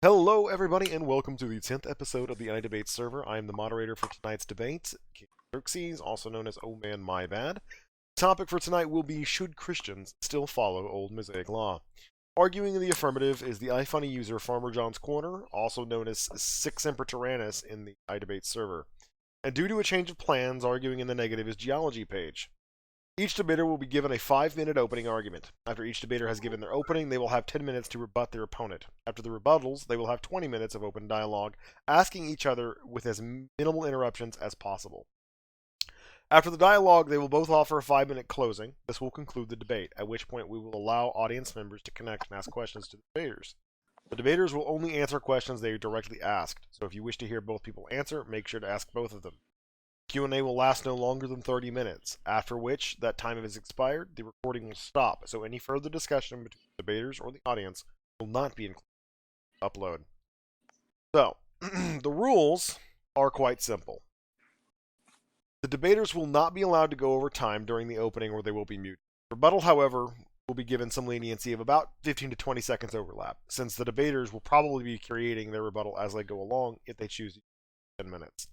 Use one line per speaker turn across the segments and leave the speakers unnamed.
Hello, everybody, and welcome to the 10th episode of the iDebate server. I am the moderator for tonight's debate, King Xerxes, also known as Oh Man My Bad. The topic for tonight will be, should Christians still follow old Mosaic law? Arguing in the affirmative is the iFunny user Farmer John's Corner, also known as SicSemperTyrannus in the iDebate server. And due to a change of plans, arguing in the negative is GeologyPage. Each debater will be given a 5-minute opening argument. After each debater has given their opening, they will have 10 minutes to rebut their opponent. After the rebuttals, they will have 20 minutes of open dialogue, asking each other with as minimal interruptions as possible. After the dialogue, they will both offer a 5-minute closing. This will conclude the debate, at which point we will allow audience members to connect and ask questions to the debaters. The debaters will only answer questions they are directly asked, so if you wish to hear both people answer, make sure to ask both of them. Q&A will last no longer than 30 minutes, after which that time has expired, the recording will stop, so any further discussion between the debaters or the audience will not be included in the upload. So, the rules are quite simple. The debaters will not be allowed to go over time during the opening or they will be muted. Rebuttal, however, will be given some leniency of about 15 to 20 seconds overlap, since the debaters will probably be creating their rebuttal as they go along if they choose 10 minutes.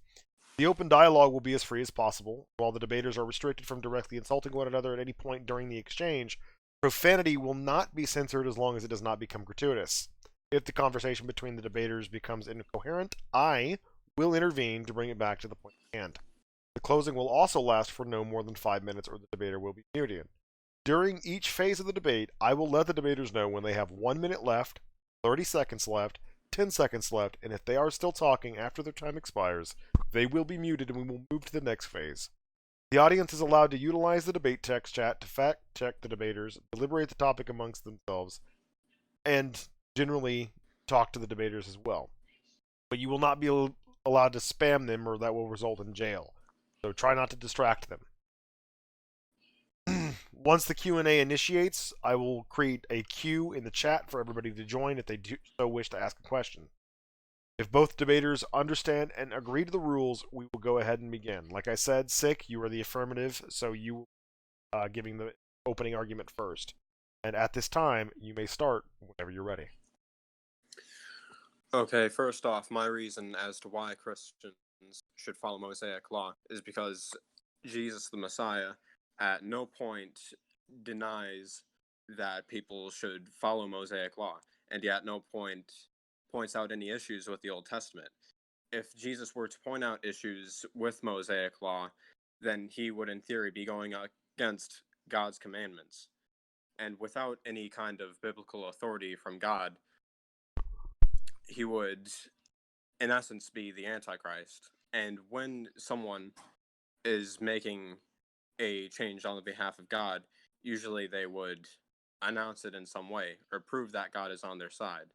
The open dialogue will be as free as possible. While the debaters are restricted from directly insulting one another at any point during the exchange, profanity will not be censored as long as it does not become gratuitous. If the conversation between the debaters becomes incoherent, I will intervene to bring it back to the point at hand. The closing will also last for no more than 5 minutes or the debater will be muted. During each phase of the debate, I will let the debaters know when they have 1 minute left, 30 seconds left, 10 seconds left, and if they are still talking after their time expires, they will be muted and we will move to the next phase. The audience is allowed to utilize the debate text chat to fact-check the debaters, deliberate the topic amongst themselves, and generally talk to the debaters as well. But you will not be allowed to spam them or that will result in jail. So try not to distract them. Once the Q&A initiates, I will create a queue in the chat for everybody to join if they do so wish to ask a question. If both debaters understand and agree to the rules, we will go ahead and begin. Like I said, Sick, you are the affirmative, so you giving the opening argument first. And at this time, you may start whenever you're ready.
Okay, first off, my reason as to why Christians should follow Mosaic law is because Jesus the Messiah at no point denies that people should follow Mosaic law, and yet at no point points out any issues with the Old Testament. If Jesus were to point out issues with Mosaic law, then he would in theory be going against God's commandments. And without any kind of biblical authority from God, he would in essence be the Antichrist. And when someone is making a change on the behalf of God, usually they would announce it in some way or prove that God is on their side.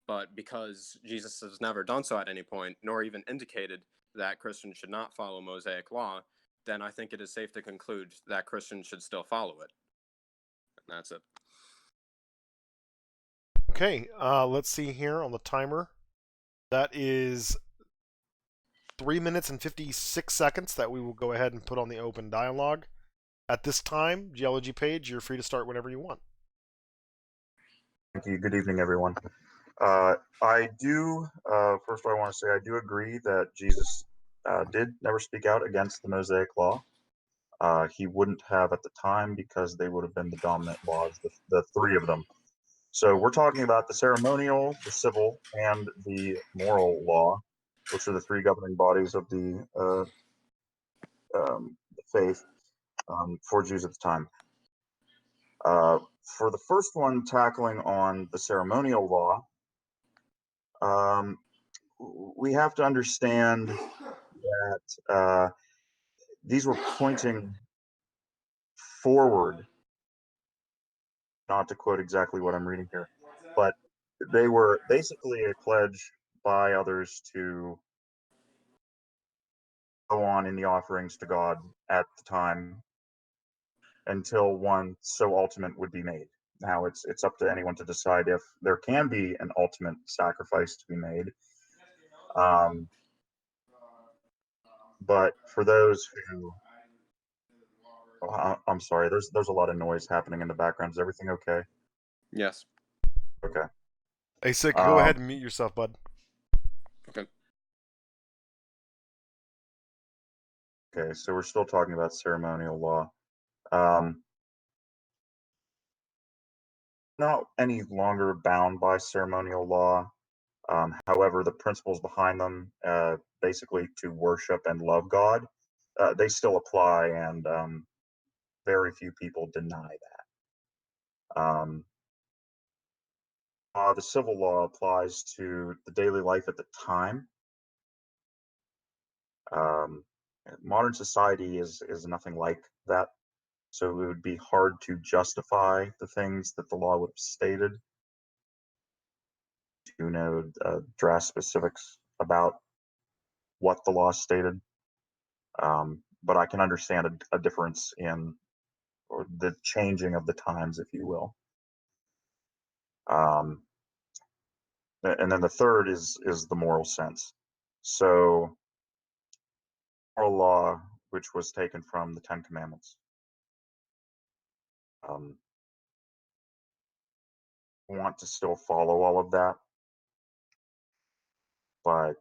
But because Jesus has never done so at any point, nor even indicated that Christians should not follow Mosaic law, then I think it is safe to conclude that Christians should still follow it. And that's it.
Okay, let's see here on the timer. That is 3 minutes and 56 seconds that we will go ahead and put on the open dialogue. At this time, GeologyPage, you're free to start whenever you want.
Thank you. Good evening, everyone. First I want to say I do agree that Jesus did never speak out against the Mosaic law. He wouldn't have at the time because they would have been the dominant laws, the three of them. So we're talking about the ceremonial, the civil, and the moral law, which are the three governing bodies of the faith for Jews at the time. For the first one, tackling on the ceremonial law, we have to understand that these were pointing forward, not to quote exactly what I'm reading here, but they were basically a pledge by others to go on in the offerings to God at the time until one so ultimate would be made. Now it's up to anyone to decide if there can be an ultimate sacrifice to be made. But for those who, I'm sorry, there's a lot of noise happening in the background. Is everything okay?
Yes.
Okay.
Hey, Sick, go ahead and mute yourself, bud.
Okay.
Okay, so we're still talking about ceremonial law. Not any longer bound by ceremonial law. However, the principles behind them, basically to worship and love God, they still apply, and very few people deny that. The civil law applies to the daily life at the time. Um, Modern society is nothing like that, so it would be hard to justify the things that the law would have stated. To know draft specifics about what the law stated, but I can understand a difference in, or the changing of the times, if you will. Um, and then the third is the moral sense. So moral law, which was taken from the Ten Commandments. Want to still follow all of that, but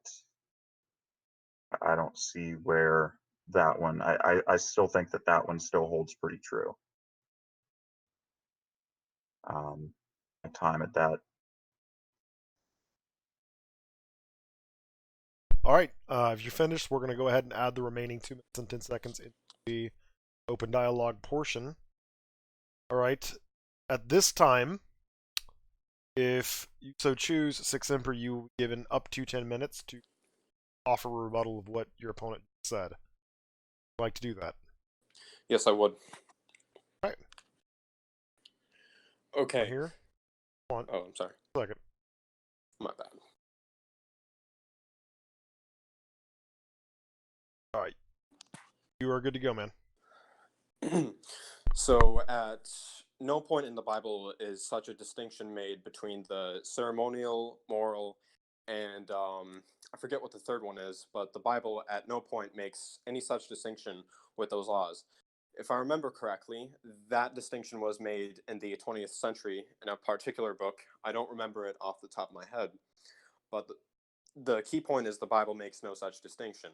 I don't see where that one, I still think that one still holds pretty true. My time at that.
Alright, if you're finished, we're going to go ahead and add the remaining 2 minutes and 10 seconds into the open dialogue portion. Alright, at this time, if you so choose, SicSemper, you will be given up to 10 minutes to offer a rebuttal of what your opponent said. Would you like to do that?
Yes, I would.
Alright.
Okay.
Here. One
Oh, I'm sorry.
second.
My bad.
Alright. You are good to go, man.
So, at no point in the Bible is such a distinction made between the ceremonial, moral, and I forget what the third one is, but the Bible at no point makes any such distinction with those laws. If I remember correctly, that distinction was made in the 20th century in a particular book. I don't remember it off the top of my head, but the key point is the Bible makes no such distinction.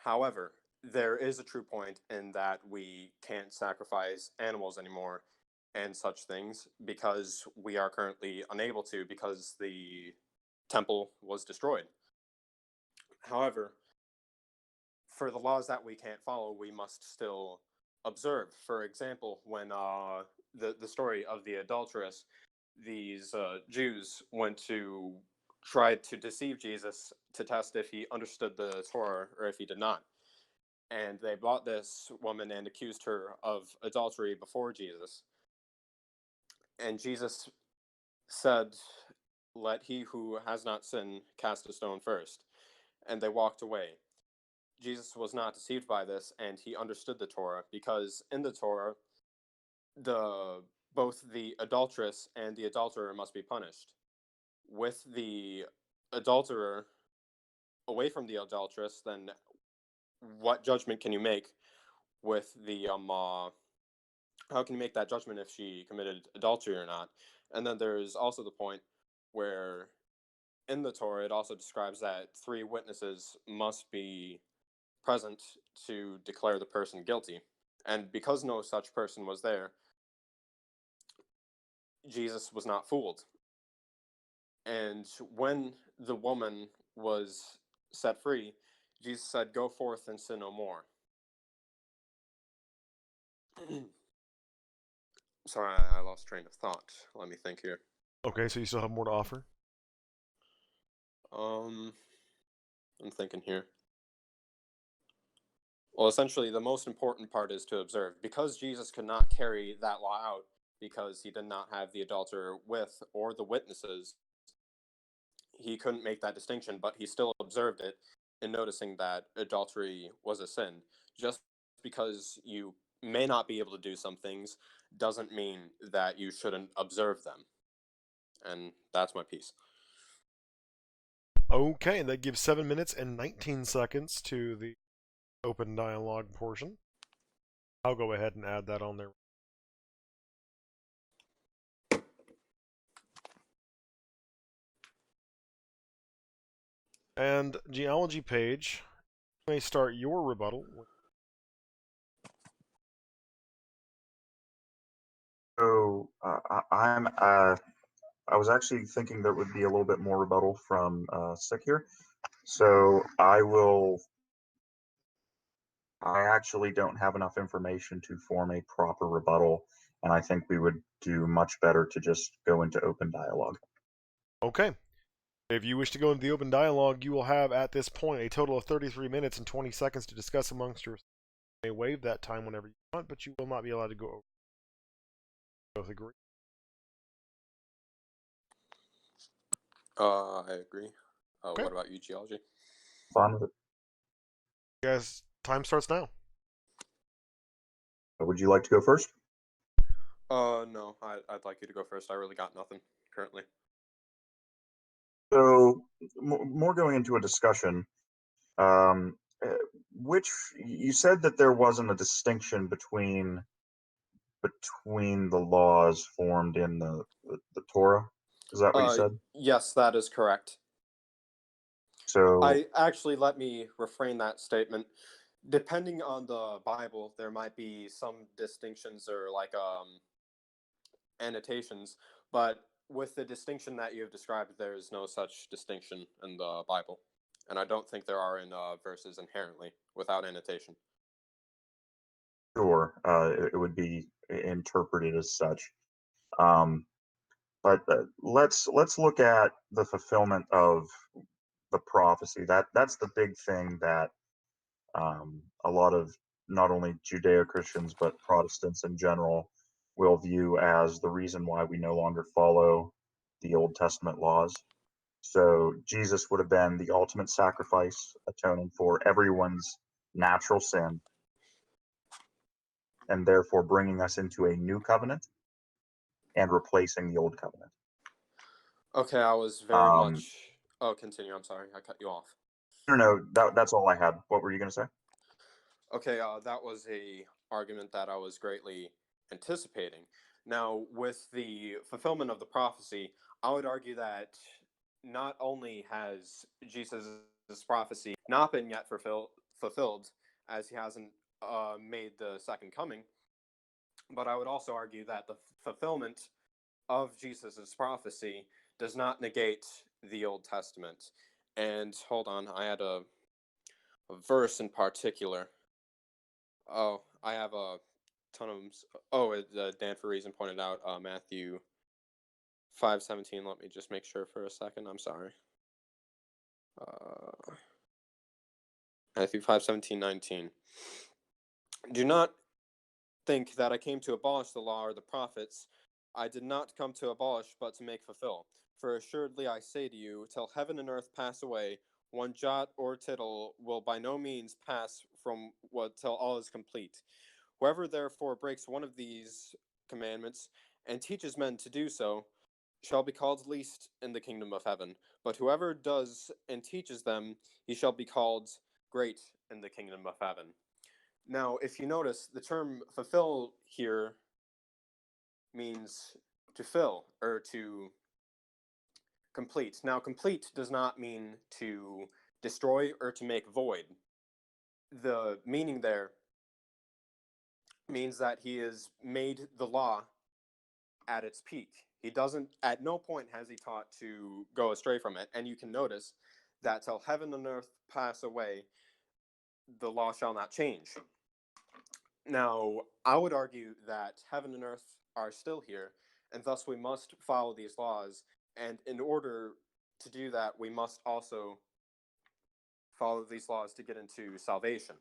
However, there is a true point in that we can't sacrifice animals anymore and such things because we are currently unable to because the temple was destroyed. However, for the laws that we can't follow, we must still observe. For example, when the story of the adulteress, these Jews went to try to deceive Jesus to test if he understood the Torah or if he did not. And they brought this woman and accused her of adultery before Jesus. And Jesus said, "Let he who has not sinned cast a stone first." And they walked away. Jesus was not deceived by this, and he understood the Torah, because in the Torah, both the adulteress and the adulterer must be punished. With the adulterer away from the adulteress, then what judgment can you make with the how can you make that judgment if she committed adultery or not? And then there's also the point where in the Torah it also describes that 3 witnesses must be present to declare the person guilty. And because no such person was there, Jesus was not fooled. And when the woman was set free, Jesus said, "Go forth and sin no more." Sorry, I lost train of thought. Let me think here.
Okay, so you still have more to offer?
I'm thinking here. Well, essentially, the most important part is to observe. Because Jesus could not carry that law out because he did not have the adulterer with or the witnesses, he couldn't make that distinction, but he still observed it in noticing that adultery was a sin. Just because you may not be able to do some things doesn't mean that you shouldn't observe them. And that's my piece.
Okay, and that gives 7 minutes and 19 seconds to the open dialogue portion. I'll go ahead and add that on there. And GeologyPage, you may start your rebuttal.
So I was actually thinking there would be a little bit more rebuttal from Sick here. So I actually don't have enough information to form a proper rebuttal, and I think we would do much better to just go into open dialogue.
Okay. If you wish to go into the open dialogue, you will have at this point a total of 33 minutes and 20 seconds to discuss amongst yourselves. You may waive that time whenever you want, but you will not be allowed to go over. Both agree?
I agree.
Okay.
What about you, Geology?
Fine with it.
Guys, time starts now.
Would you like to go first?
No, I'd like you to go first. I really got nothing currently.
So, more going into a discussion, um, uh, which you said that there wasn't a distinction between the laws formed in the Torah. Is that what you said?
Yes, that is correct.
So,
Let me refrain that statement. Depending on the Bible, there might be some distinctions or annotations, but with the distinction that you have described, there is no such distinction in the Bible, and I don't think there are in verses inherently without annotation.
sure, it would be interpreted as such. Um, but let's look at the fulfillment of the prophecy. That's the big thing that a lot of not only Judeo-Christians but Protestants in general will view as the reason why we no longer follow the Old Testament laws. So Jesus would have been the ultimate sacrifice, atoning for everyone's natural sin, and therefore bringing us into a new covenant and replacing the old covenant.
Okay, I was very
Um,
much. Oh, continue. I'm sorry, I cut you off.
no, that's all I had. What were you going to say?
Okay, that was a argument that I was greatly anticipating. Now, with the fulfillment of the prophecy, I would argue that not only has Jesus' prophecy not been yet fulfilled, as he hasn't made the second coming, but I would also argue that the fulfillment of Jesus' prophecy does not negate the Old Testament. And hold on, I had a verse in particular. Oh, I have a ton of them. Oh, Dan for Reason pointed out Matthew 5:17. Let me just make sure for a second. I'm sorry. Matthew 5:17-19. Do not think that I came to abolish the law or the prophets. I did not come to abolish, but to make fulfill. For assuredly I say to you, till heaven and earth pass away, one jot or tittle will by no means pass from what till all is complete. Whoever therefore breaks one of these commandments and teaches men to do so shall be called least in the kingdom of heaven. But whoever does and teaches them, he shall be called great in the kingdom of heaven. Now, if you notice, the term fulfill here means to fill or to complete. Now, complete does not mean to destroy or to make void. The meaning there means that he has made the law at its peak. He doesn't, at no point has he taught to go astray from it. And you can notice that till heaven and earth pass away, the law shall not change. Now, I would argue that heaven and earth are still here, and thus we must follow these laws. And in order to do that, we must also follow these laws to get into salvation.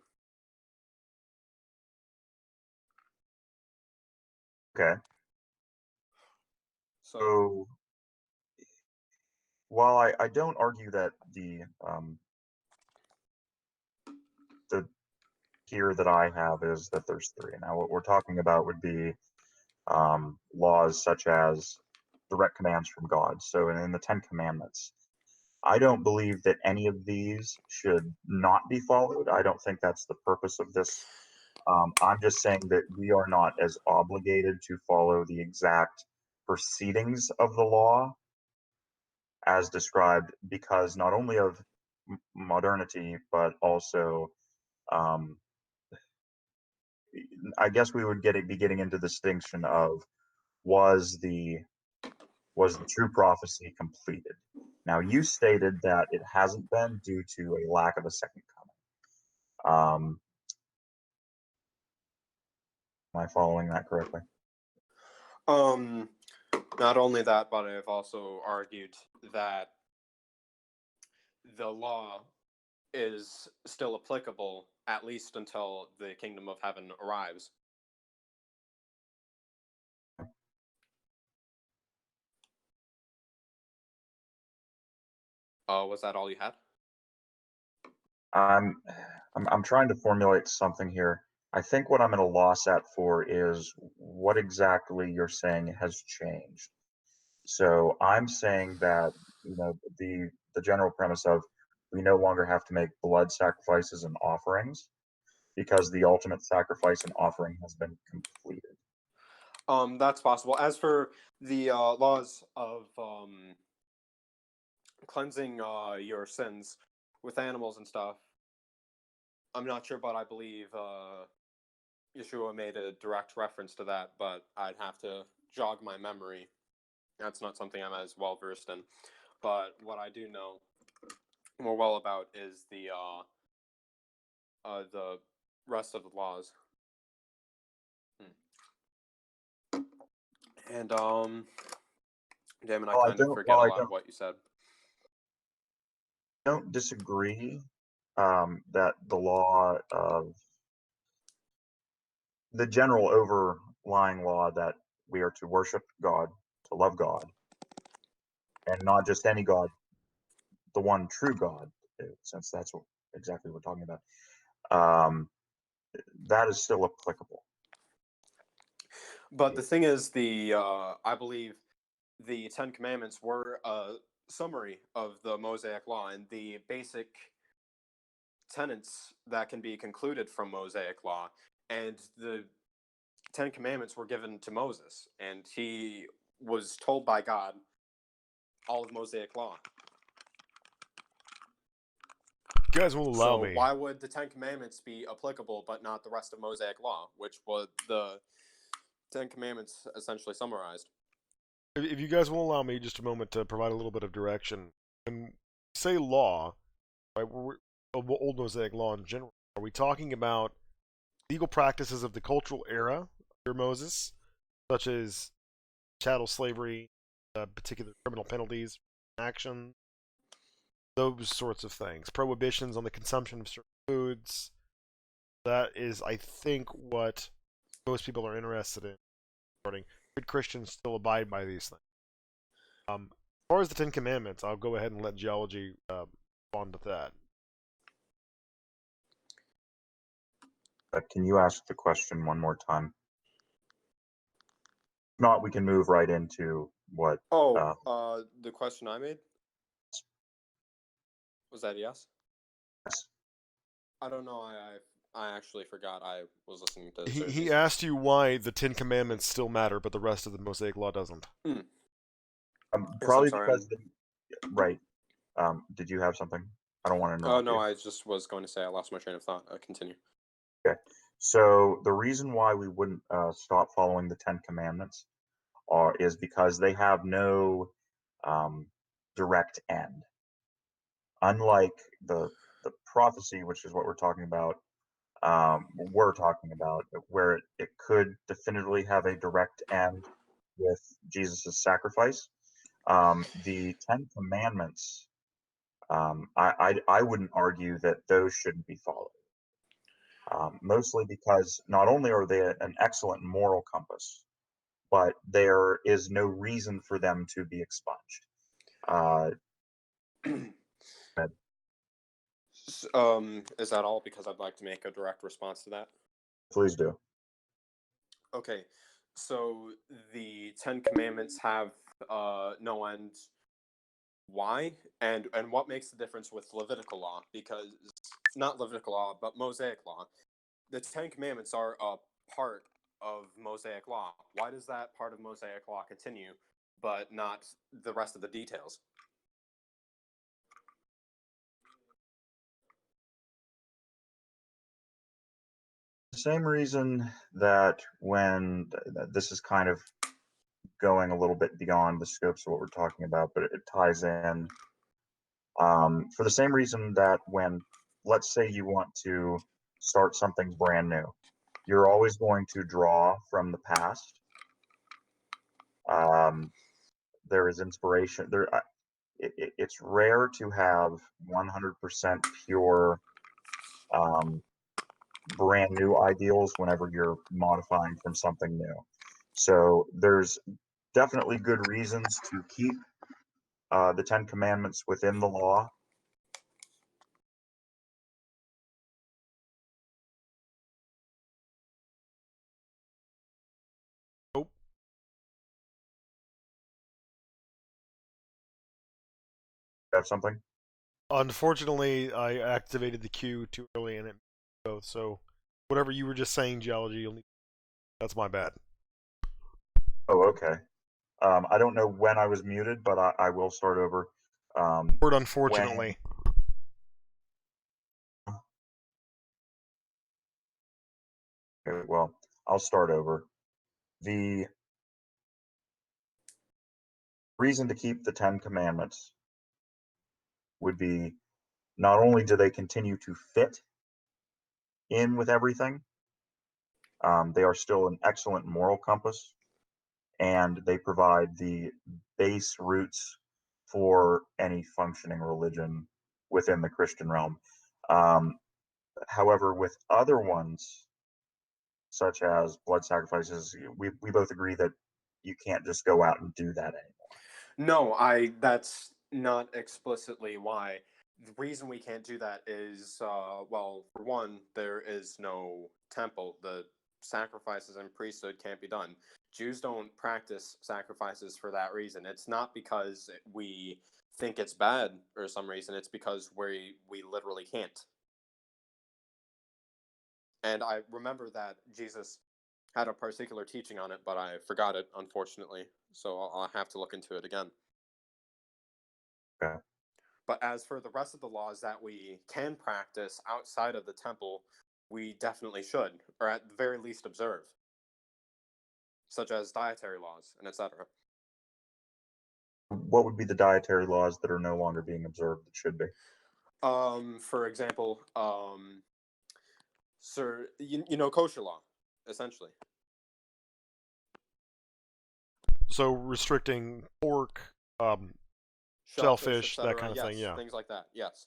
Okay.
So,
So while I don't argue that the tier that I have is that there's three. Now, what we're talking about would be laws such as direct commands from God. So, in the Ten Commandments, I don't believe that any of these should not be followed. I don't think that's the purpose of this. I'm just saying that we are not as obligated to follow the exact proceedings of the law as described, because not only of modernity, but also, um, I guess we would be getting into the distinction of was the was the true prophecy completed? Now, you stated that it hasn't been due to a lack of a second coming. Am I following that correctly?
Not only that, but I've also argued that the law is still applicable at least until the kingdom of heaven arrives. Was that all you had?
I'm trying to formulate something here. I think what I'm at a loss at for is what exactly you're saying has changed. So I'm saying that, the general premise of we no longer have to make blood sacrifices and offerings because the ultimate sacrifice and offering has been completed.
That's possible. As for the laws of cleansing your sins with animals and stuff, I'm not sure, but I believe Yeshua made a direct reference to that, but I'd have to jog my memory. That's not something I'm as well versed in. But what I do know more well about is the rest of the laws. And damn it, I kind of forget a lot of what you said.
I don't disagree that the law of the general overlying law that we are to worship God, to love God, and not just any God, the one true God, since that's exactly what we're talking about. Um, that is still applicable.
But the thing is, I believe the Ten Commandments were a summary of the Mosaic Law and the basic tenets that can be concluded from Mosaic Law. And the Ten Commandments were given to Moses, and he was told by God all of Mosaic Law.
You guys will allow me.
Why would the Ten Commandments be applicable but not the rest of Mosaic Law, which was the Ten Commandments essentially summarized?
If you guys will allow me just a moment to provide a little bit of direction, when we say law, right, Old Mosaic law in general, are we talking about legal practices of the cultural era under Moses, such as chattel slavery, particular criminal penalties, action, those sorts of things, prohibitions on the consumption of certain foods? That is, I think, what most people are interested in. Could Christians still abide by these things? As far as the Ten Commandments, I'll go ahead and let Geology respond to that.
Can you ask the question one more time? If not, we can move right into what.
The question I made? Was that yes?
Yes.
I don't know. I actually forgot. I was listening to.
He asked you why the Ten Commandments still matter, but the rest of the Mosaic Law doesn't.
Probably because right. Did you have something? I don't want to know.
Oh no, I just was going to say I lost my train of thought. Continue.
Okay. So the reason why we wouldn't stop following the Ten Commandments is because they have no direct end. Unlike the prophecy, which is what we're talking about, where it could definitively have a direct end with Jesus' sacrifice. The Ten Commandments, I wouldn't argue that those shouldn't be followed. Mostly because not only are they an excellent moral compass, but there is no reason for them to be expunged.
Is that all? Because I'd like to make a direct response to that.
Please do.
Okay, so the Ten Commandments have no end. Why? And what makes the difference with Levitical law? Because not Levitical law, but Mosaic law. The Ten Commandments are a part of Mosaic law. Why does that part of Mosaic law continue, but not the rest of the details?
same reason that when this is kind of going a little bit beyond the scopes of what we're talking about, but it ties in. For the same reason that when, let's say, you want to start something brand new, you're always going to draw from the past. There is inspiration. It's rare to have 100% pure, brand new ideals whenever you're modifying from something new. So there's definitely good reasons to keep the Ten Commandments within the law.
Nope.
Have something?
Unfortunately, I activated the queue too early and it both. So whatever you were just saying, geology, you'll need. That's my bad.
Oh, okay. I don't know when I was muted, but I will start over.
Word unfortunately.
Okay, well, I'll start over. The reason to keep the Ten Commandments would be not only do they continue to fit in with everything, they are still an excellent moral compass, and they provide the base roots for any functioning religion within the Christian realm. However, with other ones, such as blood sacrifices, we both agree that you can't just go out and do that anymore.
No, that's not explicitly why. The reason we can't do that is, well, for one, there is no temple. The sacrifices and priesthood can't be done. Jews don't practice sacrifices for that reason. It's not because we think it's bad or some reason. It's because we literally can't. And I remember that Jesus had a particular teaching on it, but I forgot it, unfortunately. So I'll have to look into it again.
Okay.
But as for the rest of the laws that we can practice outside of the temple, we definitely should, or at the very least observe, such as dietary laws and etc.
What would be the dietary laws that are no longer being observed that should be?
For example, kosher law, essentially.
So restricting pork, shellfish, that kind of
yes,
thing. Yeah.
things like that. Yes.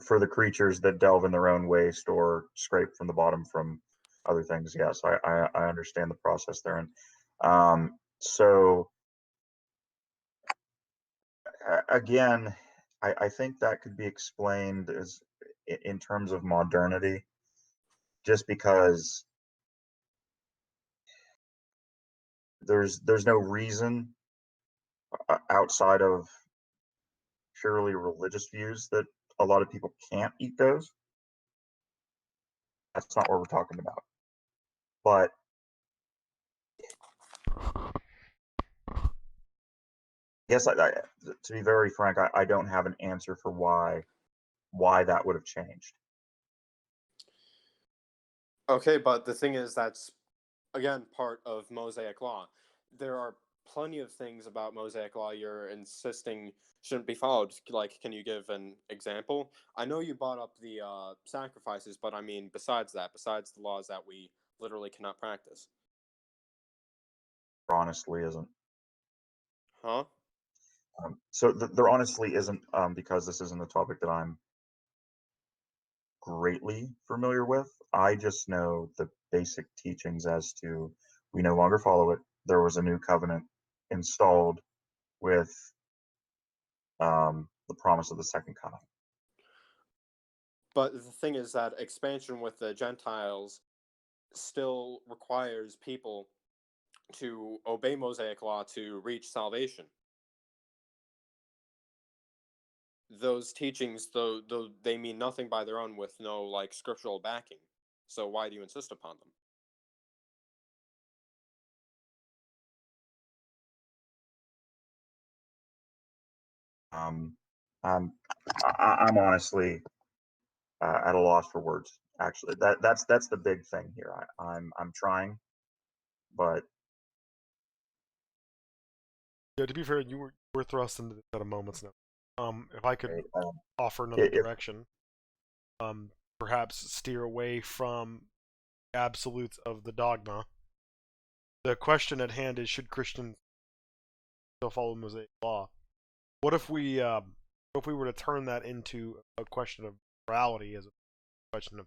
For the creatures that delve in their own waste or scrape from the bottom from other things, yes, I understand the process there. And so again, I think that could be explained as in terms of modernity, just because there's no reason outside of purely religious views that a lot of people can't eat those. That's not what we're talking about. But yes, to be very frank, I don't have an answer for why that would have changed.
Okay, but the thing is, that's again part of Mosaic law. There are plenty of things about Mosaic law you're insisting shouldn't be followed. Like, can you give an example? I know you brought up the sacrifices, but I mean, besides that, besides the laws that we literally cannot practice.
There honestly isn't.
Huh?
So there honestly isn't, because this isn't a topic that I'm greatly familiar with. I just know the basic teachings as to we no longer follow it. There was a new covenant installed with the promise of the second coming.
But the thing is that expansion with the Gentiles still requires people to obey Mosaic law to reach salvation. Those teachings, though they mean nothing by their own with no like scriptural backing. So why do you insist upon them?
Um, I'm honestly at a loss for words. Actually, that's the big thing here. I'm trying, but
Yeah, to be fair, you were thrust into this at a moment's notice. If I could
um,
offer another
if
direction, perhaps steer away from absolutes of the dogma. The question at hand is: should Christians still follow Mosaic law? What if we were to turn that into a question of morality as a question of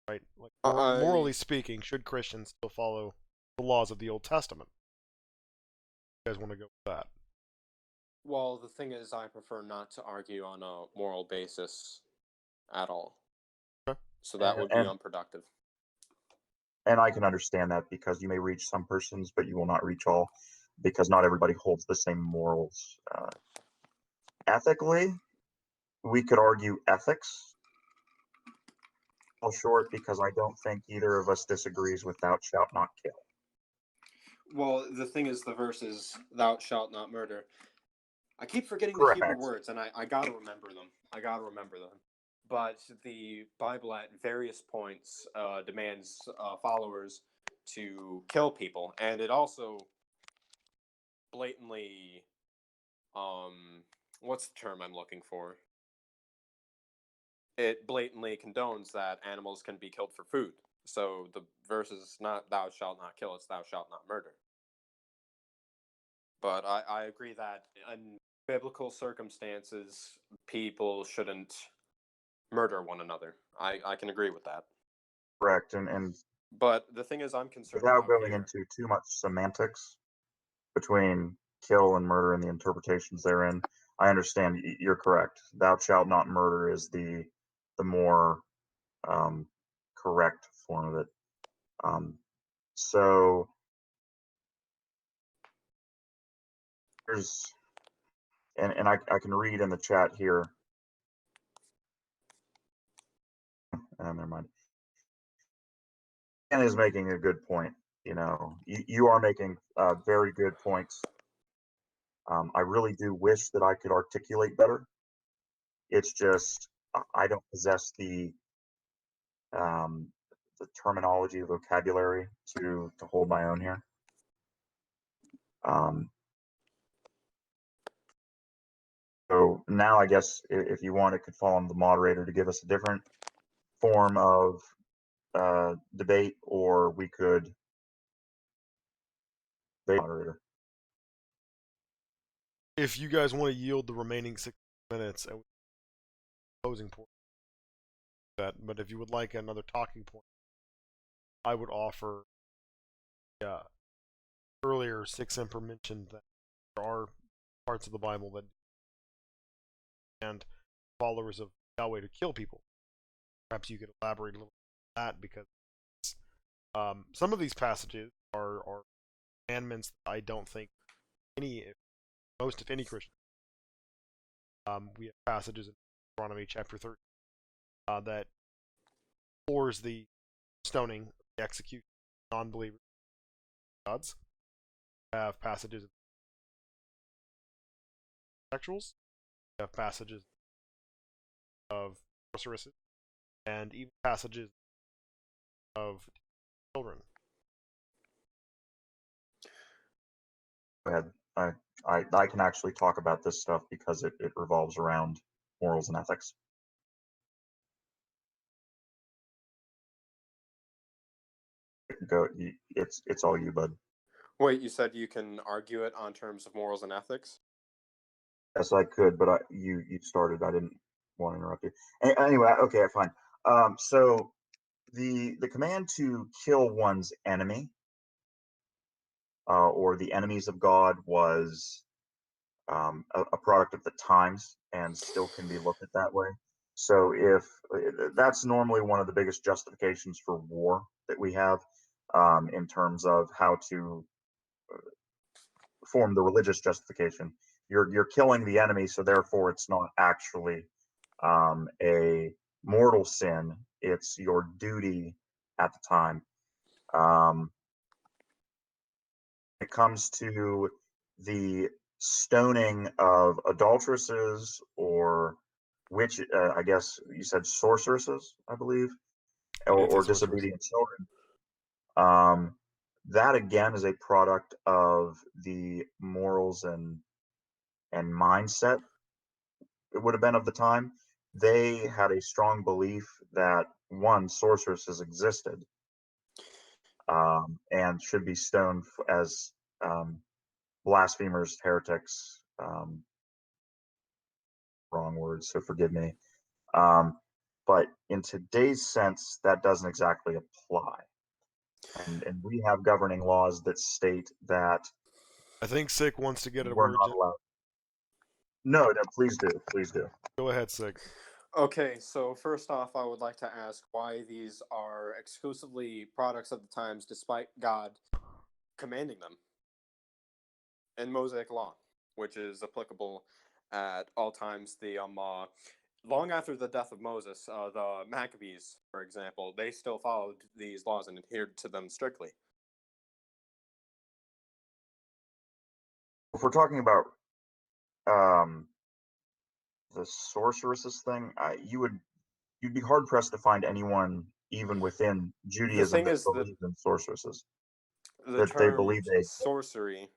right, like morally
I
speaking, should Christians still follow the laws of the Old Testament? You guys want to go with that?
Well, the thing is, I prefer not to argue on a moral basis at all.
Okay.
So that
and,
would be
and
unproductive.
and I can understand that because you may reach some persons, but you will not reach all, because not everybody holds the same morals. Ethically, we could argue ethics. Fall short because I don't think either of us disagrees with "Thou shalt not kill."
Well, the thing is, the verse is, "Thou shalt not murder." I keep forgetting the Hebrew
Correct.
words, and I gotta remember them. I gotta remember them. But the Bible at various points demands followers to kill people, and it also blatantly, what's the term I'm looking for? It blatantly condones that animals can be killed for food. So the verse is not "Thou shalt not kill," it's "Thou shalt not murder." But I agree that in biblical circumstances, people shouldn't murder one another. I can agree with that.
Correct. And
But the thing is, I'm concerned
without
about
going
here.
into too much semantics between kill and murder and the interpretations therein, I understand you're correct. "Thou shalt not murder" is the more um, correct form of it. Um, so there's, and I can read in the chat here. Never mind. Ken is making a good point. You are making very good points. I really do wish that I could articulate better. It's just I don't possess um, the terminology, vocabulary to hold my own here. Um, so now I guess if you want, it could fall on the moderator to give us a different form of debate, or we could debate moderator.
If you guys want to yield the remaining 6 minutes and closing point, that. But if you would like another talking point, I would offer. Earlier, SicSemper mentioned that there are parts of the Bible that and followers of Yahweh to kill people. Perhaps you could elaborate a little on that, because some of these passages are commandments that I don't think most if any Christian. We have passages in Deuteronomy chapter 13 that implores the stoning, the execution of non-believers gods. We have passages of sexuals. We have passages of sorceresses, and even passages of children.
Go ahead. I can actually talk about this stuff because it revolves around morals and ethics. Go. It's all you, bud.
Wait, you said you can argue it on terms of morals and ethics?
Yes, I could, but you started. I didn't want to interrupt you. Anyway, okay, fine. So the command to kill one's enemy or the enemies of God was a product of the times and still can be looked at that way. So if that's normally one of the biggest justifications for war that we have in terms of how to form the religious justification. You're killing the enemy, so therefore it's not actually a mortal sin. It's your duty at the time. It comes to the stoning of adulteresses or which I guess you said sorceresses, I believe,
I did say
or
sorcerers.
disobedient children. Um, that again is a product of the morals and mindset it would have been of the time. They had a strong belief that one sorceresses existed and should be stoned as um, blasphemers, heretics. Wrong words, so forgive me. Um, but in today's sense, that doesn't exactly apply. And we have governing laws that state that
I think Sick wants to get a
we're
word
not
in.
allowed. No, no, please do, please do.
Go ahead, Sick.
Okay, so first off, I would like to ask why these are exclusively products of the times despite God commanding them in Mosaic law, which is applicable at all times. Long after the death of Moses, the Maccabees, for example, they still followed these laws and adhered to them strictly.
If we're talking about um, the sorceresses thing, you'd be hard pressed to find anyone even within
The
Judaism
thing
that
is that
believes in sorceresses,
the
that they
term
believe they exist.
sorcery,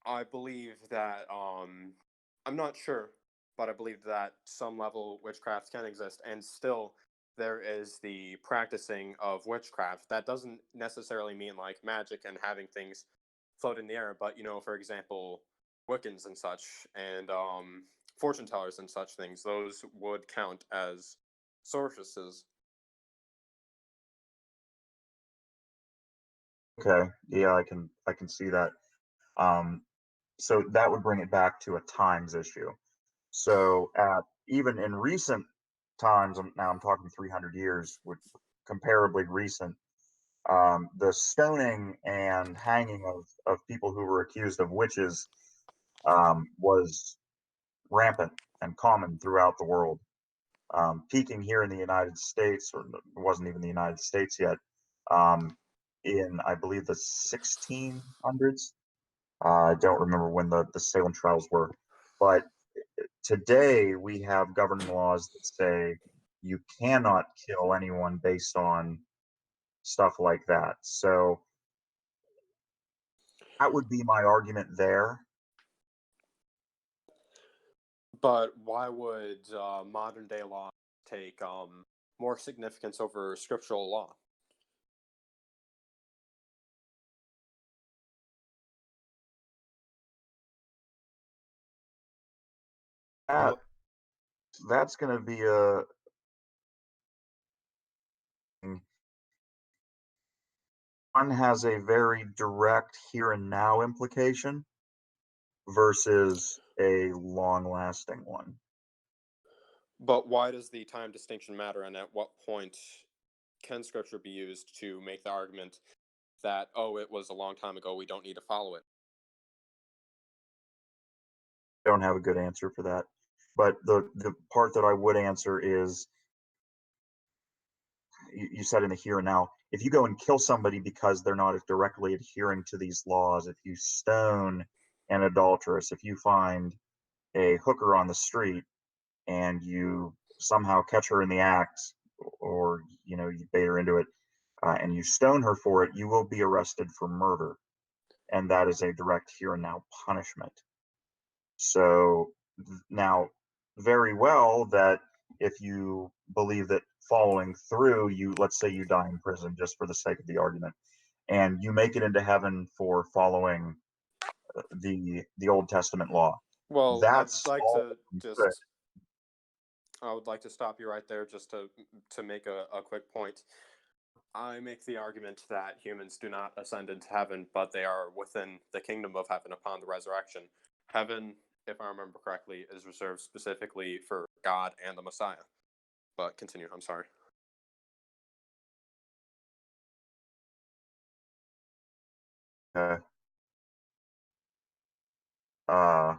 I believe that I'm not sure, but I believe that some level witchcraft can exist, and still there is the practicing of witchcraft. That doesn't necessarily mean like magic and having things float in the air, but for example, Wiccans and such, and fortune tellers and such things. Those would count as sorceresses.
Okay, yeah, I can see that. Um, so that would bring it back to a times issue. So at even in recent times, now I'm talking 300 years, which comparably recent, the stoning and hanging of people who were accused of witches was rampant and common throughout the world. Peaking here in the United States, or it wasn't even the United States yet, um, in I believe the 1600s. I don't remember when the Salem trials were, but today we have governing laws that say you cannot kill anyone based on stuff like that. So that would be my argument there.
But why would modern day law take more significance over scriptural law?
That that's going to be a one has a very direct here and now implication versus a long lasting one.
But why does the time distinction matter, and at what point can scripture be used to make the argument that, oh, it was a long time ago, we don't need to follow it?
I don't have a good answer for that. But the part that I would answer is you said in the here and now, if you go and kill somebody because they're not directly adhering to these laws, if you stone an adulteress, if you find a hooker on the street and you somehow catch her in the act, or you bait her into it, and you stone her for it, you will be arrested for murder, and that is a direct here and now punishment. So now, very well, that if you believe that following through, let's say you die in prison just for the sake of the argument, and you make it into heaven for following the Old Testament law.
Well,
That's all good.
I would like to stop you right there just to make a quick point. I make the argument that humans do not ascend into heaven, but they are within the kingdom of heaven upon the resurrection. Heaven, if I remember correctly, is reserved specifically for God and the Messiah. But continue, I'm sorry.
Uh, uh,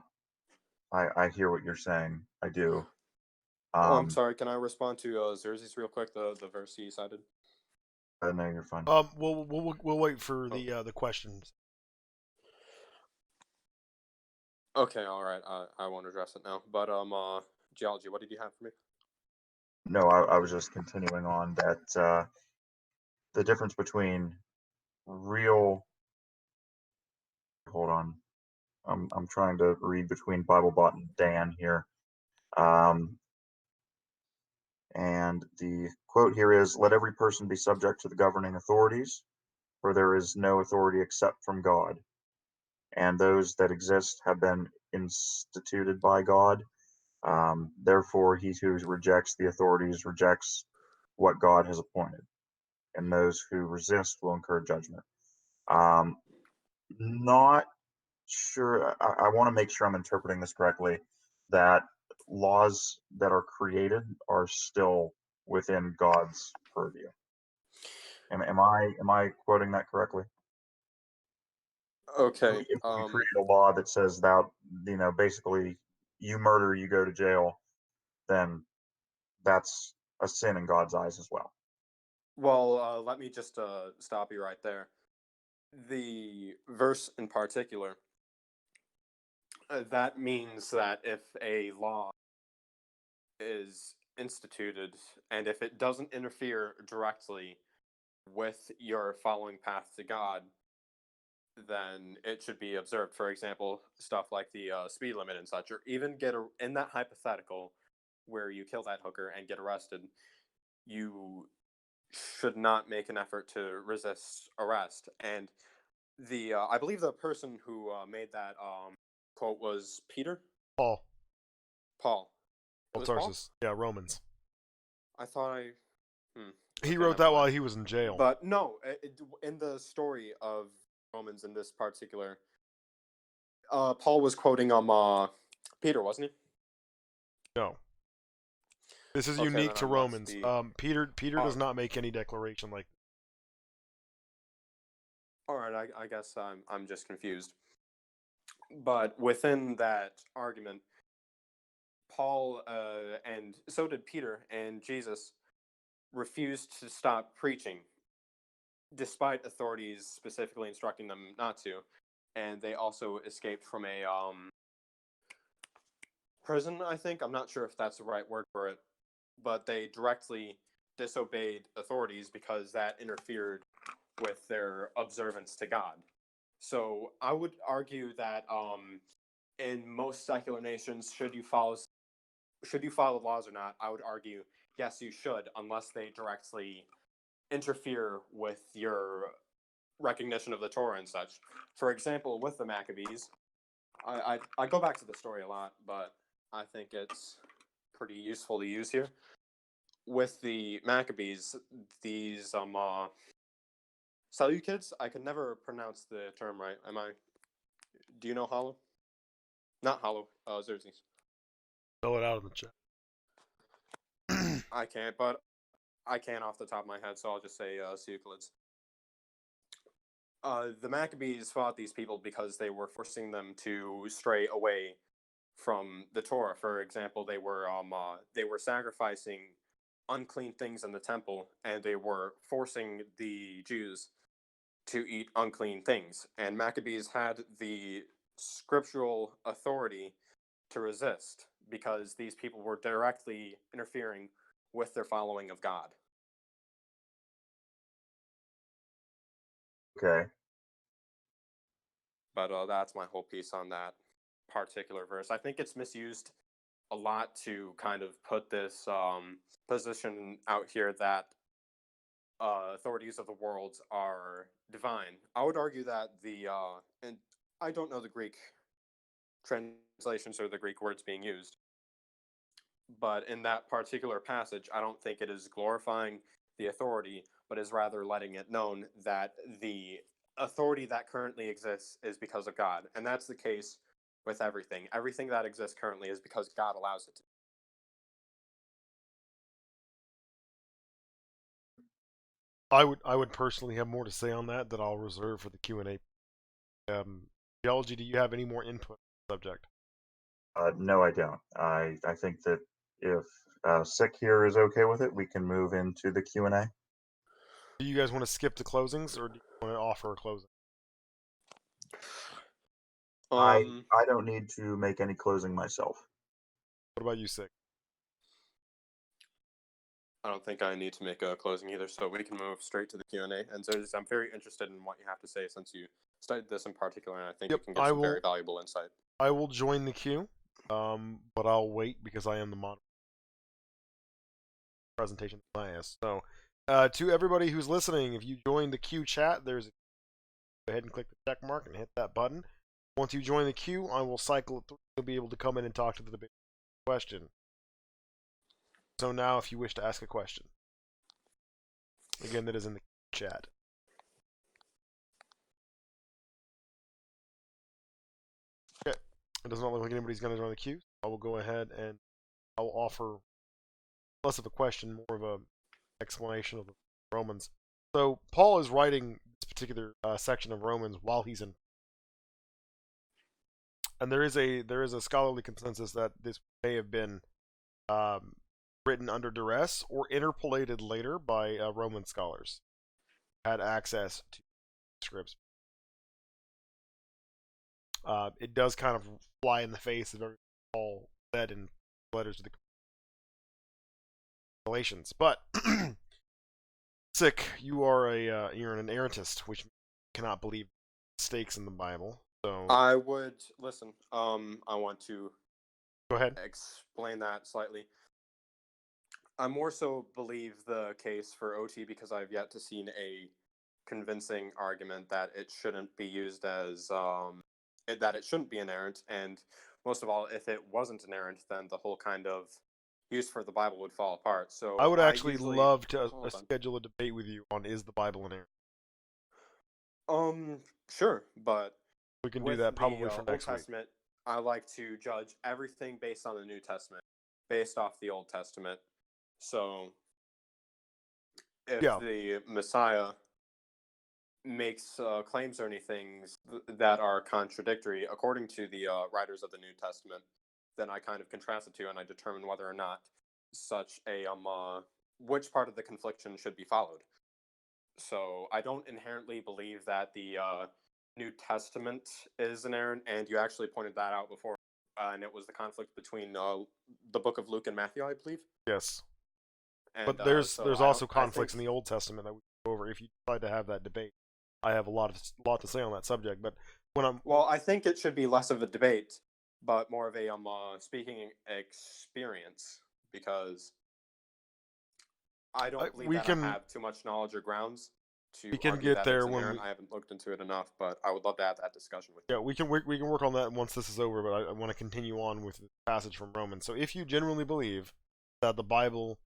I hear what you're saying. I do.
Oh, I'm
Um,
sorry. Can I respond to Xerxes real quick? The verse he cited.
no, you're fine.
We'll wait for the questions.
Okay, all right. I won't address it now. But Geology, what did you have for me?
No, I was just continuing on that the difference between real. Hold on, I'm trying to read between BibleBot and Dan here. And the quote here is, "Let every person be subject to the governing authorities, for there is no authority except from God, and those that exist have been instituted by God. Therefore, he who rejects the authorities rejects what God has appointed, and those who resist will incur judgment." Not sure. I want to make sure I'm interpreting this correctly, that laws that are created are still within God's purview. Am I quoting that correctly?
Okay.
If we create a law that says that, basically, you murder, you go to jail, then that's a sin in God's eyes as well.
Well, let me just stop you right there. The verse in particular, that means that if a law is instituted and if it doesn't interfere directly with your following path to God, then it should be observed. For example, stuff like the speed limit and such, or even in that hypothetical where you kill that hooker and get arrested, you should not make an effort to resist arrest. And the I believe the person who made that quote was Peter?
Paul.
Paul. It
Paul
was Paul?
Tarsus. Yeah, Romans.
I thought I.
He
Okay,
wrote
never
that while
mind.
he was in jail.
But no, in the story of Romans in this particular, Paul was quoting Peter, wasn't he?
No. This is
Okay,
unique
then I
to
must
Romans.
be.
Peter does not make any declaration like.
All right, I guess I'm just confused. But within that argument, Paul and so did Peter and Jesus refused to stop preaching, despite authorities specifically instructing them not to, and they also escaped from a prison. I think I'm not sure if that's the right word for it, but they directly disobeyed authorities because that interfered with their observance to God. So I would argue that in most secular nations, should you follow laws or not, I would argue yes, you should, unless they directly interfere with your recognition of the Torah and such. For example, with the Maccabees, I go back to the story a lot, but I think it's pretty useful to use here. With the Maccabees, these Seleucids, I can never pronounce the term right. Do you know Hollow? Not Hollow, Xerxes.
Spell it out in the chat.
I can't, but I can off the top of my head, so I'll just say Seleucids. The Maccabees fought these people because they were forcing them to stray away from the Torah. For example, they were sacrificing unclean things in the temple, and they were forcing the Jews to eat unclean things. And Maccabees had the scriptural authority to resist because these people were directly interfering with their following of God.
Okay.
But that's my whole piece on that particular verse. I think it's misused a lot to kind of put this position out here that authorities of the world are divine. I would argue that and I don't know the Greek translations or the Greek words being used, but in that particular passage, I don't think it is glorifying the authority, but is rather letting it known that the authority that currently exists is because of God. And that's the case with everything. Everything that exists currently is because God allows it to.
I would personally have more to say on that I'll reserve for the Q&A. Geology, do you have any more input on the subject?
No, I don't. I think that if Sick here is okay with it, we can move into the Q&A.
Do you guys want to skip the closings, or do you want to offer a closing?
I don't need to make any closing myself.
What about you, Sick?
I don't think I need to make a closing either, so we can move straight to the Q&A. And so I'm very interested in what you have to say since you studied this in particular, and I think you can give some very valuable insight.
I will join the queue, but I'll wait because I am the moderator presentation class. So, to everybody who's listening, if you join the queue chat, go ahead and click the check mark and hit that button. Once you join the queue, I will cycle it through. You'll be able to come in and talk to the debate question. So now, if you wish to ask a question, again, that is in the chat. Okay, it does not look like anybody's going to join the queue. I will go ahead and I will offer less of a question, more of a explanation of the Romans. So Paul is writing this particular section of Romans while he's in, and there is a scholarly consensus that this may have been written under duress or interpolated later by Roman scholars who had access to scripts. It does kind of fly in the face of everything Paul said in letters to the Galatians, but Sick, you're an errantist, which cannot believe mistakes in the Bible. So
I would listen. I want to
go ahead.
Explain that slightly. I more so believe the case for OT because I've yet to see a convincing argument that it shouldn't be used as that it shouldn't be inerrant, and most of all, if it wasn't inerrant, then the whole kind of use for the Bible would fall apart. So
I would actually love to schedule a debate with you on is the Bible inerrant.
Sure, but
we can do that probably for next
week. I like to judge everything based on the New Testament, based off the Old Testament. So if the Messiah makes claims or anything that are contradictory according to the writers of the New Testament, then I kind of contrast the two and I determine whether or not such a which part of the confliction should be followed. So I don't inherently believe that the New Testament is inerrant, and you actually pointed that out before, and it was the conflict between the book of Luke and Matthew, I believe.
Yes.
And,
but there's also conflicts in the Old Testament that we go over. If you decide to have that debate, I have a lot to say on that subject. But
I think it should be less of a debate, but more of a speaking experience, because I don't believe I have too much knowledge or grounds to
we can get there when
I haven't looked into it enough, but I would love to have that discussion with you.
Yeah, we can work on that once this is over, but I want to continue on with the passage from Romans. So if you genuinely believe that the Bible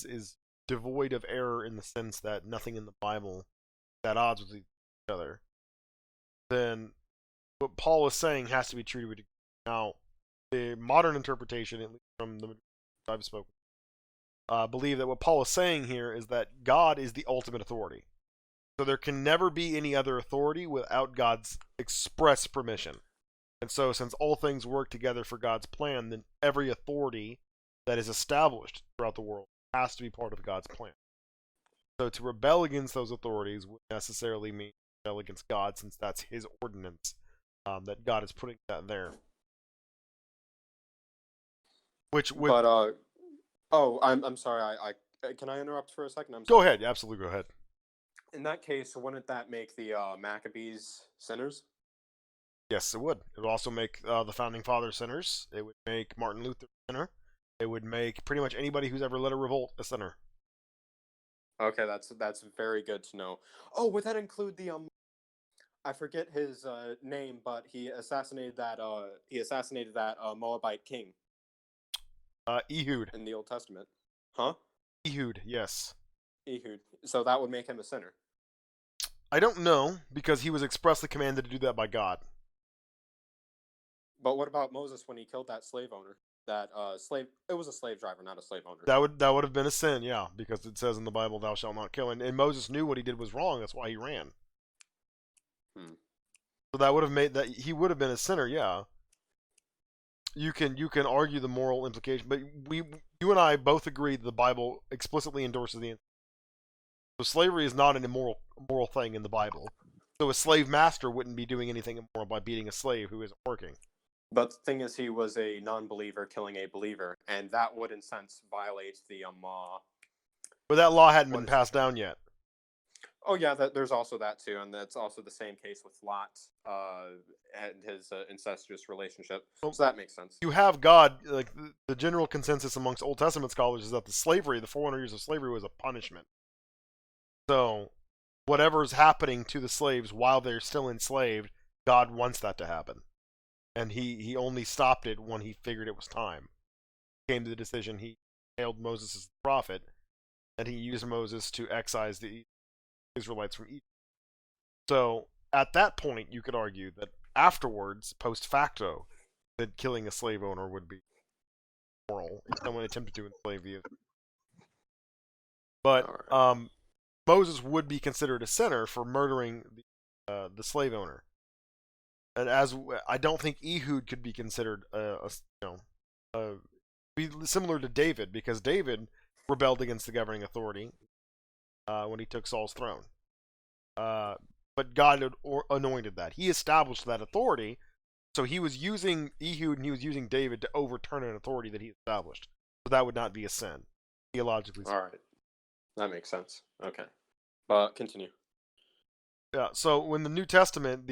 is devoid of error in the sense that nothing in the Bible is at odds with each other, then what Paul is saying has to be true to a degree. Now, the modern interpretation, at least from the I've spoken, believe that what Paul is saying here is that God is the ultimate authority. So there can never be any other authority without God's express permission. And so since all things work together for God's plan, then every authority that is established throughout the world has to be part of God's plan. So to rebel against those authorities would necessarily mean rebel against God, since that's his ordinance, that God is putting that there. Which would...
But, I'm sorry, I can I interrupt for a second?
Go ahead, absolutely go ahead.
In that case, wouldn't that make the Maccabees sinners?
Yes, it would. It would also make the Founding Fathers sinners. It would make Martin Luther a sinner. It would make pretty much anybody who's ever led a revolt a sinner.
Okay, that's very good to know. Oh, would that include the I forget his name, but he assassinated that Moabite king.
Ehud.
In the Old Testament. Huh?
Ehud, yes.
Ehud. So that would make him a sinner.
I don't know, because he was expressly commanded to do that by God.
But what about Moses when he killed that slave owner? It was a slave driver, not a slave owner.
That would have been a sin, yeah, because it says in the Bible, "Thou shalt not kill." And Moses knew what he did was wrong. That's why he ran. So that would have made that he would have been a sinner, yeah. You can argue the moral implication, but you and I both agree that the Bible explicitly endorses the. So slavery is not an immoral thing in the Bible. So a slave master wouldn't be doing anything immoral by beating a slave who isn't working.
But the thing is, he was a non-believer killing a believer, and that would, in a sense, violate the
But that law hadn't
What
been
is-
passed down yet.
Oh yeah, there's also that too, and that's also the same case with Lot and his incestuous relationship.
Well,
So that makes sense.
You have God, like the general consensus amongst Old Testament scholars is that the 400 years of slavery was a punishment. So whatever's happening to the slaves while they're still enslaved, God wants that to happen. And he only stopped it when he figured it was time. He came to the decision, he hailed Moses as the prophet, and he used Moses to excise the Israelites from Egypt. So at that point, you could argue that afterwards, post facto, that killing a slave owner would be moral if someone attempted to enslave the Israelites. But
Alright.
Moses would be considered a sinner for murdering the slave owner. And as I don't think Ehud could be considered be similar to David, because David rebelled against the governing authority when he took Saul's throne. But God had anointed that. He established that authority, so he was using Ehud and he was using David to overturn an authority that he established. So that would not be a sin, theologically.
All right, that makes sense. Okay, but continue.
Yeah. So when the New Testament,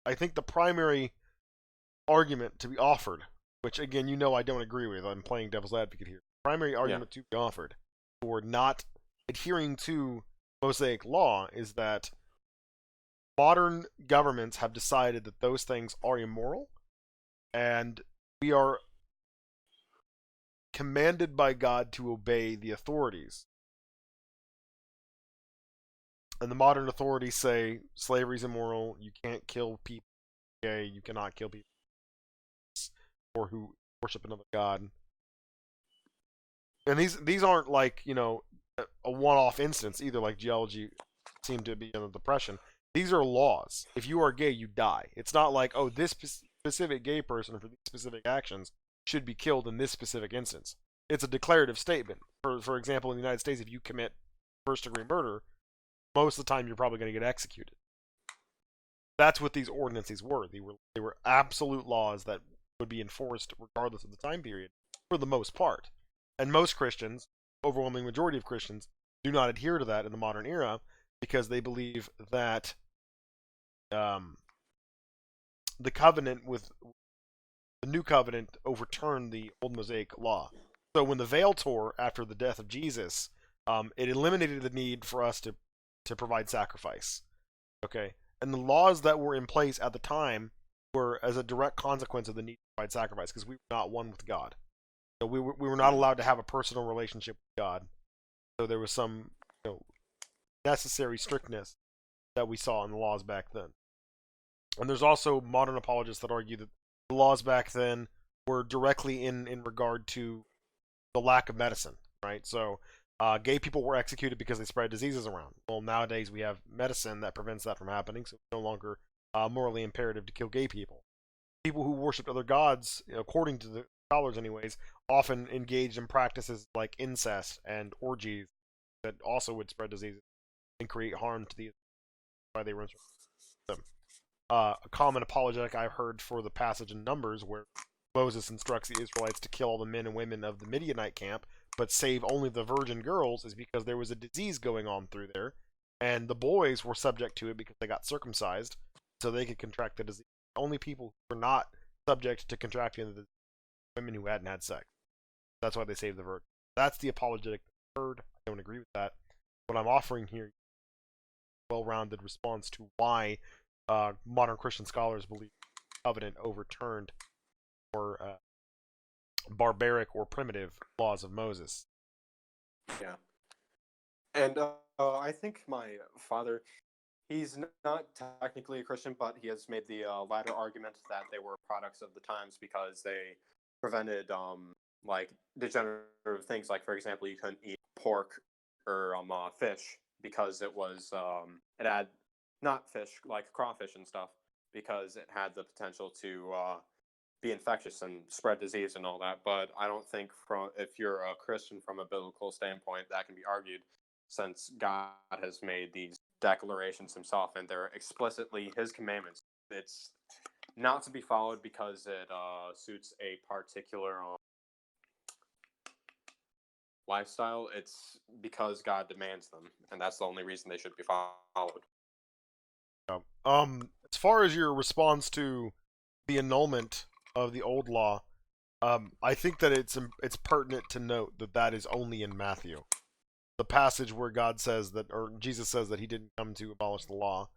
I think the primary argument to be offered, which again I don't agree with, I'm playing devil's advocate here. The primary argument to be offered for not adhering to Mosaic law is that modern governments have decided that those things are immoral, and we are commanded by God to obey the authorities. And the modern authorities say slavery is immoral, you can't kill people, okay, you cannot kill people or who worship another god. And these aren't like, a one-off instance either, like geology seemed to be in the depression. These are laws. If you are gay, you die. It's not like, oh, this specific gay person for these specific actions should be killed in this specific instance. It's a declarative statement. For example, in the United States, if you commit first-degree murder, most of the time you're probably going to get executed. That's what these ordinances were. They were absolute laws that would be enforced regardless of the time period, for the most part. And most Christians, overwhelming majority of Christians, do not adhere to that in the modern era because they believe that the covenant with the new covenant overturned the old Mosaic law. So when the veil tore after the death of Jesus, it eliminated the need for us to provide sacrifice. Okay, and the laws that were in place at the time were as a direct consequence of the need to provide sacrifice because we were not one with God. So we were not allowed to have a personal relationship with God. So there was some necessary strictness that we saw in the laws back then. And there's also modern apologists that argue that the laws back then were directly in regard to the lack of medicine, right? So gay people were executed because they spread diseases around. Well, nowadays we have medicine that prevents that from happening, so it's no longer morally imperative to kill gay people. People who worshipped other gods, according to the scholars anyways, often engaged in practices like incest and orgies that also would spread diseases and create harm to the why they were them. A common apologetic I've heard for the passage in Numbers where Moses instructs the Israelites to kill all the men and women of the Midianite camp, but save only the virgin girls, is because there was a disease going on through there, and the boys were subject to it because they got circumcised, so they could contract the disease. Only people who were not subject to contracting the disease were women who hadn't had sex. That's why they saved the virgin. That's the apologetic heard. I don't agree with that. What I'm offering here is a well-rounded response to why modern Christian scholars believe the covenant overturned or barbaric or primitive laws of Moses.
Yeah. And I think my father, he's not technically a Christian, but he has made the latter argument that they were products of the times because they prevented like degenerative things. Like, for example, you couldn't eat pork or fish because it was it had not fish like crawfish and stuff because it had the potential to be infectious and spread disease and all that. But I don't think if you're a Christian from a biblical standpoint, that can be argued, since God has made these declarations himself and they're explicitly his commandments. It's not to be followed because it suits a particular lifestyle, it's because God demands them, and that's the only reason they should be followed.
As far as your response to the annulment of the old law, I think that it's pertinent to note that that is only in Matthew. The passage where God says that, or Jesus says that he didn't come to abolish the law,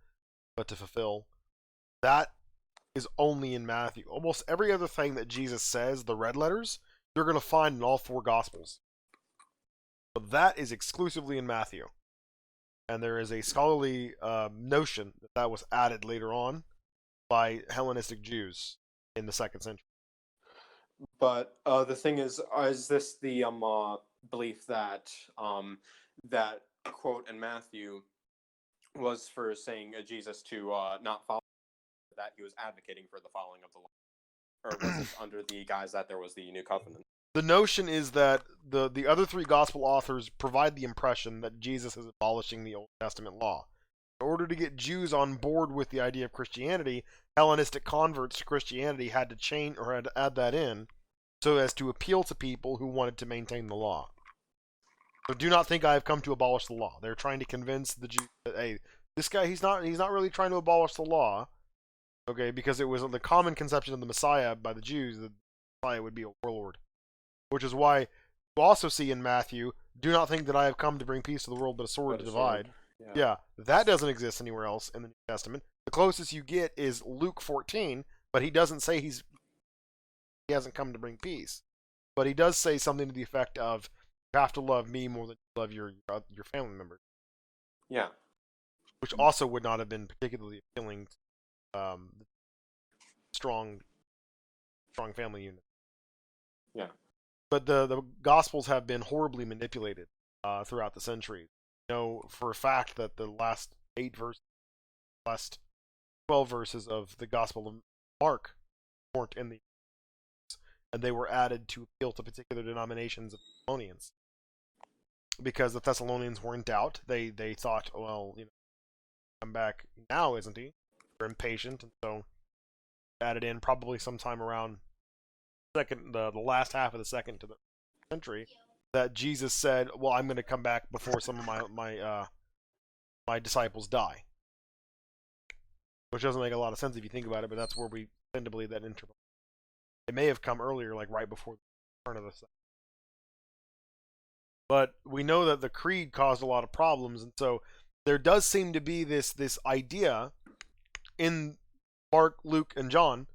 but to fulfill. That is only in Matthew. Almost every other thing that Jesus says, the red letters, you're going to find in all four Gospels. But that is exclusively in Matthew. And there is a scholarly notion that that was added later on by Hellenistic Jews in the 2nd century.
But the thing is this the belief that that quote in Matthew was for saying Jesus to not follow, that he was advocating for the following of the law, or was it under the guise that there was the new covenant?
The notion is that the other three gospel authors provide the impression that Jesus is abolishing the Old Testament law. In order to get Jews on board with the idea of Christianity, Hellenistic converts to Christianity had to change or had to add that in so as to appeal to people who wanted to maintain the law. So do not think I have come to abolish the law. They're trying to convince the Jews that, hey, this guy, he's not really trying to abolish the law, okay, because it was the common conception of the Messiah by the Jews that the Messiah would be a warlord. Which is why you also see in Matthew, do not think that I have come to bring peace to the world, but a sword to divide. Yeah, that doesn't exist anywhere else in the New Testament. The closest you get is Luke 14, but he doesn't say he hasn't come to bring peace. But he does say something to the effect of, you have to love me more than you love your family members.
Yeah.
Which also would not have been particularly appealing to strong family unit.
Yeah.
But the Gospels have been horribly manipulated throughout the centuries. You know for a fact that the last 12 verses of the Gospel of Mark weren't in the, and they were added to appeal to particular denominations of Thessalonians. Because the Thessalonians were in doubt. They thought, well, come back now, isn't he? They're impatient, and so added in probably sometime around the last half of the 2nd to the century, that Jesus said, well, I'm going to come back before some of my disciples die. Which doesn't make a lot of sense if you think about it, but that's where we tend to believe that interval. It may have come earlier, like right before the turn of the second. But we know that the creed caused a lot of problems, and so there does seem to be this idea in Mark, Luke, and John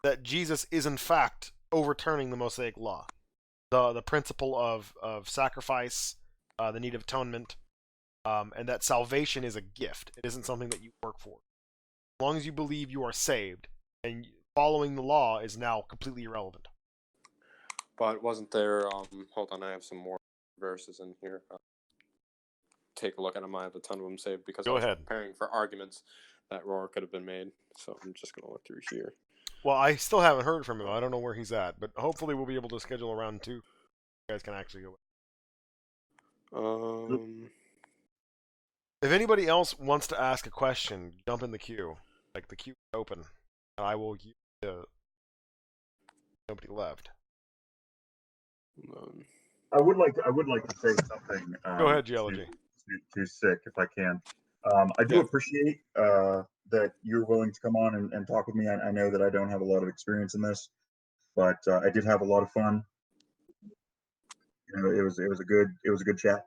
that Jesus is in fact overturning the Mosaic law. The principle of sacrifice, the need of atonement, and that salvation is a gift. It isn't something that you work for. As long as you believe you are saved, and following the law is now completely irrelevant.
But wasn't there, hold on, I have some more verses in here. Take a look at them. I have a ton of them saved because I was preparing for arguments that Roar could have been made. So I'm just going to look through here.
Well, I still haven't heard from him. I don't know where he's at, but hopefully we'll be able to schedule a round 2. You guys can actually go. If anybody else wants to ask a question, jump in the queue. Like, the queue is open. And I will use nobody left.
I would like to say something.
Go ahead, Geology.
To Sick, if I can. I do appreciate that you're willing to come on and talk with me. I know that I don't have a lot of experience in this, but I did have a lot of fun. It was a good chat.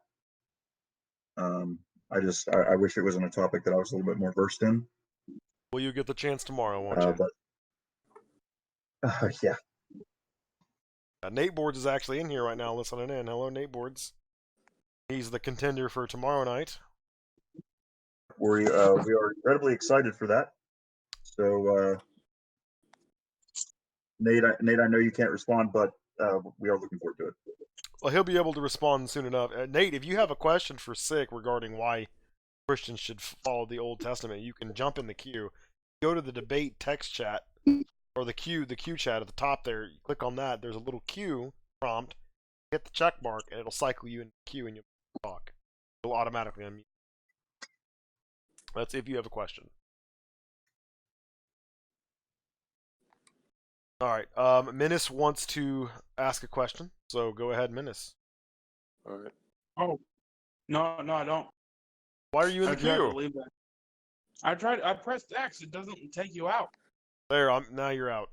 I wish it wasn't a topic that I was a little bit more versed in.
Well, you get the chance tomorrow, won't you?
But yeah.
Nate Boards is actually in here right now listening in. Hello, Nate Boards. He's the contender for tomorrow night.
We are incredibly excited for that. So, Nate, I know you can't respond, but we are looking forward to it.
Well, he'll be able to respond soon enough. Nate, if you have a question for Sick regarding why Christians should follow the Old Testament, you can jump in the queue. Go to the debate text chat, or the queue chat at the top there. You click on that. There's a little queue prompt. Hit the check mark, and it'll cycle you in the queue, and you'll talk. It'll automatically unmute. That's if you have a question. All right. Menace wants to ask a question, so go ahead, Menace.
All right.
Oh, no, I don't.
Why are you in
I
the
tried to
queue?
leave that. I pressed X. It doesn't take you out.
There, now you're out.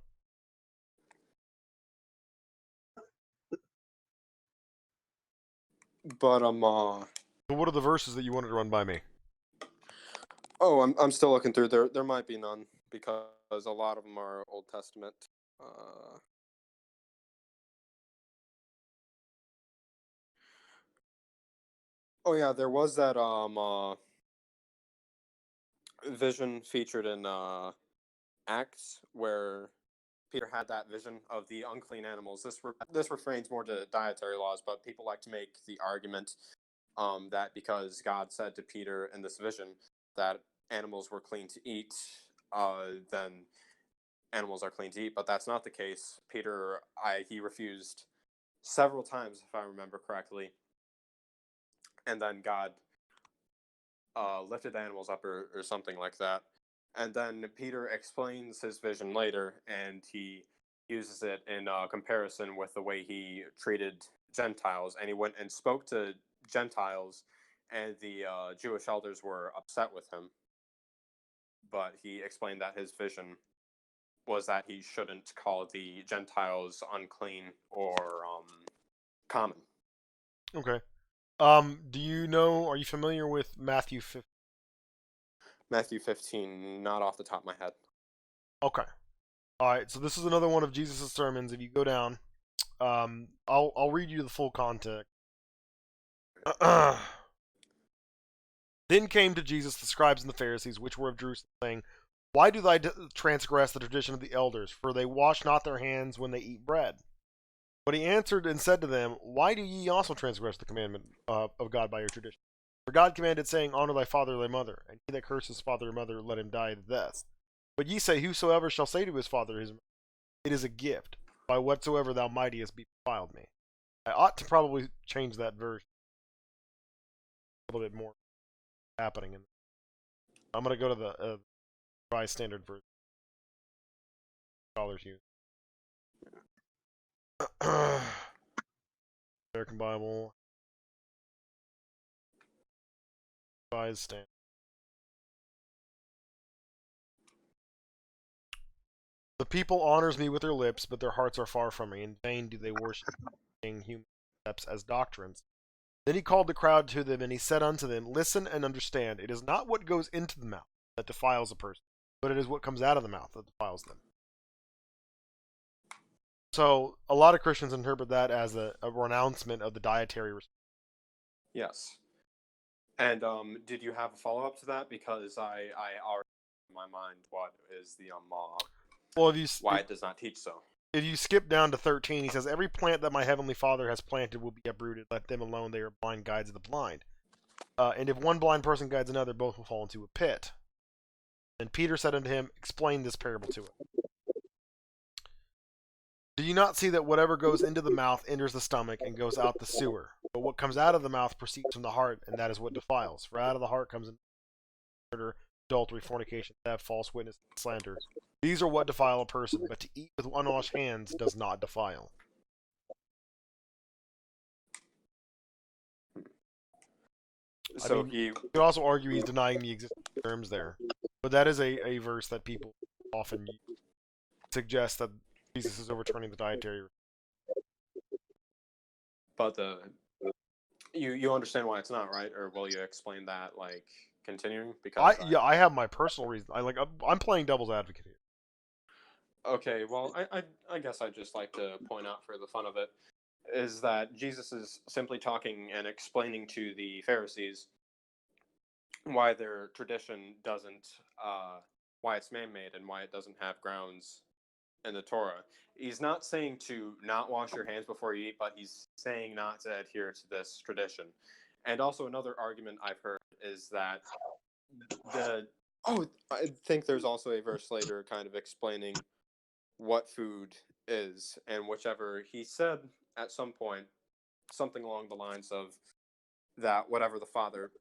But
So what are the verses that you wanted to run by me?
oh, I'm still looking through. There might be none because a lot of them are Old Testament. Oh yeah, there was that vision featured in Acts where Peter had that vision of the unclean animals. This refrains more to dietary laws, but people like to make the argument that because God said to Peter in this vision that animals were clean to eat, then animals are clean to eat. But that's not the case. Peter, he refused several times, if I remember correctly, and then God lifted the animals up or something like that. And then Peter explains his vision later, and he uses it in comparison with the way he treated Gentiles. And he went and spoke to Gentiles, and the Jewish elders were upset with him. But he explained that his vision was that he shouldn't call the Gentiles unclean or common.
Okay. Do you know? Are you familiar with Matthew 15?
Matthew 15, not off the top of my head.
Okay. All right. So this is another one of Jesus' sermons. If you go down, I'll read you the full context. Then came to Jesus the scribes and the Pharisees, which were of Jerusalem, saying, "Why do they transgress the tradition of the elders? For they wash not their hands when they eat bread." But he answered and said to them, "Why do ye also transgress the commandment of God by your tradition? For God commanded, saying, Honor thy father and thy mother, and he that curses father or mother, let him die the death. But ye say, Whosoever shall say to his father, it is a gift, by whatsoever thou mightest be defiled me." I ought to probably change that verse a little bit more happening. I'm going to go to the Revised Standard Version. Scholars use. American Bible. Revised Standard. The people honors me with their lips, but their hearts are far from me. In vain do they worship human steps as doctrines. Then he called the crowd to them, and he said unto them, Listen and understand. It is not what goes into the mouth that defiles a person, but it is what comes out of the mouth that defiles them. So a lot of Christians interpret that as a renouncement of the dietary restriction.
Yes. And did you have a follow-up to that? Because I already in my mind what is the
Well,
why it does not teach so.
If you skip down to 13, he says, Every plant that my heavenly Father has planted will be uprooted. Let them alone. They are blind guides of the blind. And if one blind person guides another, both will fall into a pit. And Peter said unto him, Explain this parable to him. Do you not see that whatever goes into the mouth enters the stomach and goes out the sewer? But what comes out of the mouth proceeds from the heart, and that is what defiles. For out of the heart comes murder, adultery, fornication, theft, false witness, and slander. These are what defile a person, but to eat with unwashed hands does not defile.
So
you could also argue he's denying the existence of terms there. But that is a verse that people often suggest that Jesus is overturning the dietary.
But you understand why it's not, right? Or will you explain that, like, continuing? Because
I have my personal reason. I'm playing devil's advocate here.
Okay, well, I guess I'd just like to point out for the fun of it is that Jesus is simply talking and explaining to the Pharisees why their tradition doesn't, why it's man-made and why it doesn't have grounds in the Torah. He's not saying to not wash your hands before you eat, but he's saying not to adhere to this tradition. And also another argument I've heard is that I think there's also a verse later kind of explaining what food is, and whichever he said at some point something along the lines of that whatever the Father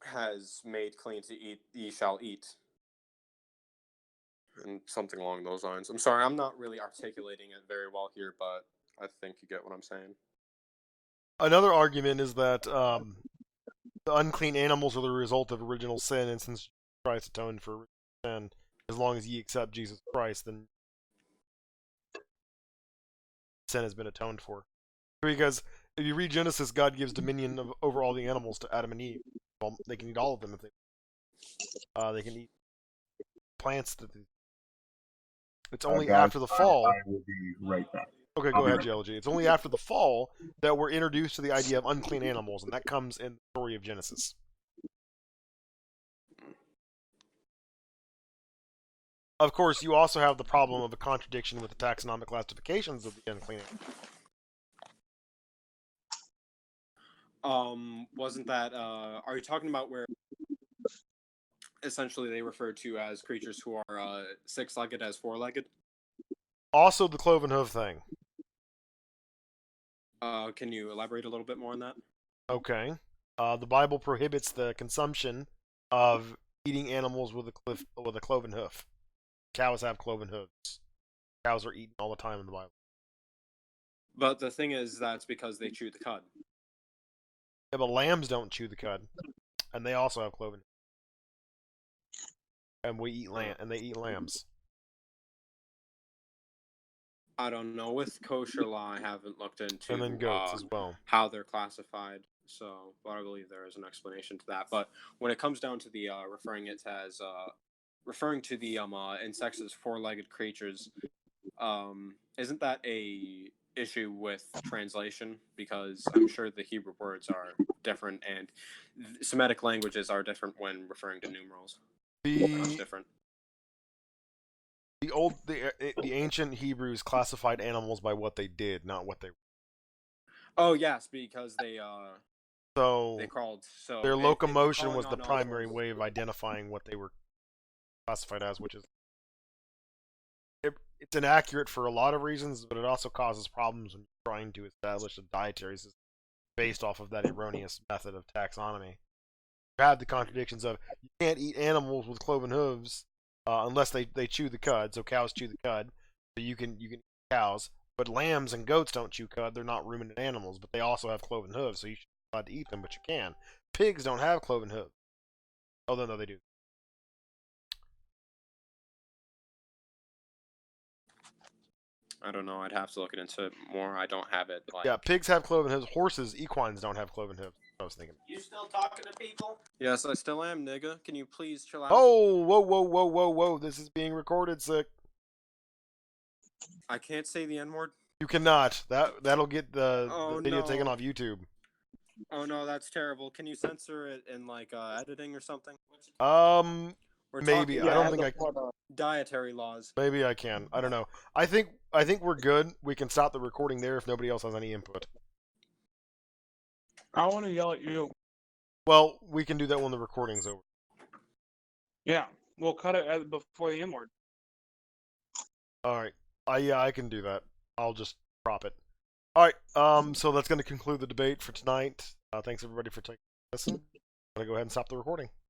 has made clean to eat, ye shall eat. And something along those lines. I'm sorry, I'm not really articulating it very well here, but I think you get what I'm saying.
Another argument is that the unclean animals are the result of original sin, and since Christ atoned for sin, as long as ye accept Jesus Christ, then sin has been atoned for. Because if you read Genesis, God gives dominion over all the animals to Adam and Eve. Well, they can eat all of them if they can eat plants. It's only
guys,
after the fall.
I will be right back.
Okay, go ahead, Geology. It's only after the fall that we're introduced to the idea of unclean animals, and that comes in the story of Genesis. Of course, you also have the problem of a contradiction with the taxonomic classifications of the unclean animals.
Wasn't that, are you talking about where essentially they refer to as creatures who are six-legged as four-legged?
Also the cloven hoof thing.
Can you elaborate a little bit more on that?
Okay. The Bible prohibits the consumption of eating animals with a cloven hoof. Cows have cloven hooves. Cows are eaten all the time in the Bible.
But the thing is, that's because they chew the cud.
Yeah, but lambs don't chew the cud, and they also have cloven hooves. And we eat and they eat lambs.
I don't know. With kosher law, I haven't looked into
And then goats as well.
how they're classified. So, but I believe there is an explanation to that. But when it comes down to the referring to the insects as four-legged creatures, isn't that a issue with translation? Because I'm sure the Hebrew words are different, and Semitic languages are different when referring to numerals. Much different.
The ancient Hebrews classified animals by what they did, not what they were.
Oh yes, because they crawled. So
their locomotion was the primary way of identifying what they were classified as, which is it's inaccurate for a lot of reasons, but it also causes problems when trying to establish a dietary system based off of that erroneous method of taxonomy. You have the contradictions of you can't eat animals with cloven hooves unless they chew the cud. So cows chew the cud, so you can eat cows. But lambs and goats don't chew cud; they're not ruminant animals, but they also have cloven hooves, so you should be allowed to eat them, but you can. Pigs don't have cloven hooves. Oh no, they do.
I don't know. I'd have to look into it more. I don't have it.
Yeah, pigs have cloven hooves. Horses, equines don't have cloven hooves. I was thinking.
You still talking to people? Yes, I still am, nigga. Can you please chill out?
Oh, whoa! This is being recorded, sick.
I can't say the N-word.
You cannot. That'll get the video taken off YouTube.
Oh no, that's terrible. Can you censor it in like editing or something?
Maybe. I don't think I can.
Dietary laws.
Maybe I can. I don't know. I think we're good. We can stop the recording there if nobody else has any input.
I want to yell at you.
Well, we can do that when the recording's over.
Yeah, we'll cut it before the N-word.
All right. I can do that. I'll just prop it. All right. So that's going to conclude the debate for tonight. Thanks everybody for taking a listen. I'm going to go ahead and stop the recording.